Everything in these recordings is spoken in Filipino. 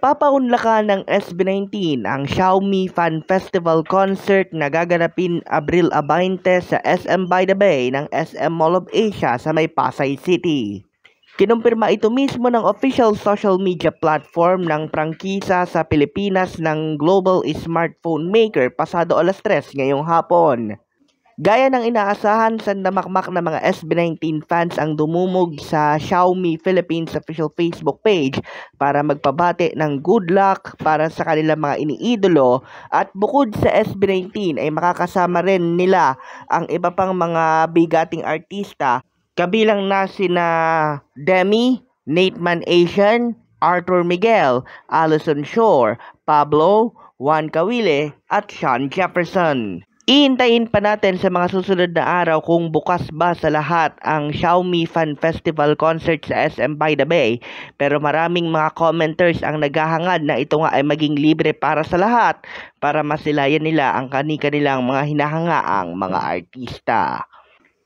Papaunlakan ng SB19 ang Xiaomi Fan Festival Concert na gaganapin Abril 20 sa SM by the Bay ng SM Mall of Asia sa may Pasay City. Kinumpirma ito mismo ng official social media platform ng prangkisa sa Pilipinas ng global smartphone maker pasado alas 3 ngayong hapon. Gaya ng inaasahan, sandamakmak na mga SB19 fans ang dumumog sa Xiaomi Philippines official Facebook page para magpabati ng good luck para sa kanilang mga iniidolo, at bukod sa SB19 ay makakasama rin nila ang iba pang mga bigating artista, kabilang na sina Demi, Nate Man Asian, Arthur Miguel, Alison Shore, Pablo, Juan Cawile at Sean Jefferson. Iintayin pa natin sa mga susunod na araw kung bukas ba sa lahat ang Xiaomi Fan Festival Concert sa SM by the Bay, pero maraming mga commenters ang naghahangad na ito nga ay maging libre para sa lahat para masilayan nila ang kanilang mga hinahangaang mga artista.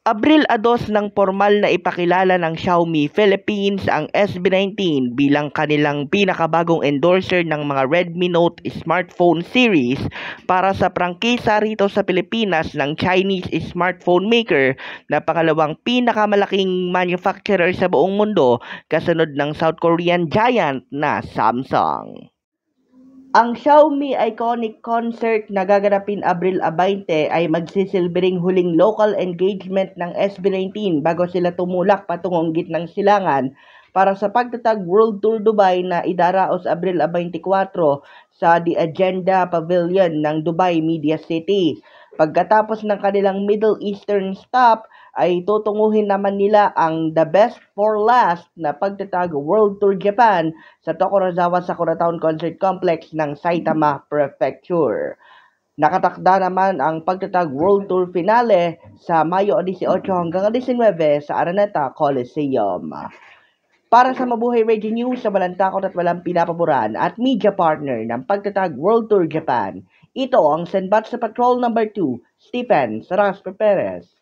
Abril 2 nang formal na ipakilala ng Xiaomi Philippines ang SB19 bilang kanilang pinakabagong endorser ng mga Redmi Note smartphone series para sa prangkisa rito sa Pilipinas ng Chinese smartphone maker na pangalawang pinakamalaking manufacturer sa buong mundo, kasunod ng South Korean giant na Samsung. Ang Xiaomi Iconic Concert na gaganapin Abril 20 ay magsisilbing huling local engagement ng SB19 bago sila tumulak patungong gitnang silangan para sa pagtatag World Tour Dubai na idaraos Abril 24 sa The Agenda Pavilion ng Dubai Media City. Pagkatapos ng kanilang Middle Eastern stop, ay tutunguhin naman nila ang The Best for Last na pagtatag World Tour Japan sa Tokorozawa Sakura Town Concert Complex ng Saitama Prefecture. Nakatakda naman ang pagtatag World Tour Finale sa Mayo 18 hanggang 19 sa Araneta Coliseum. Para sa Mabuhay Radio News sa walang takot at walang pinapaboran at media partner ng pagtatag World Tour Japan, ito ang Senbat sa Patrol No. 2, Stephen Saraspe Perez.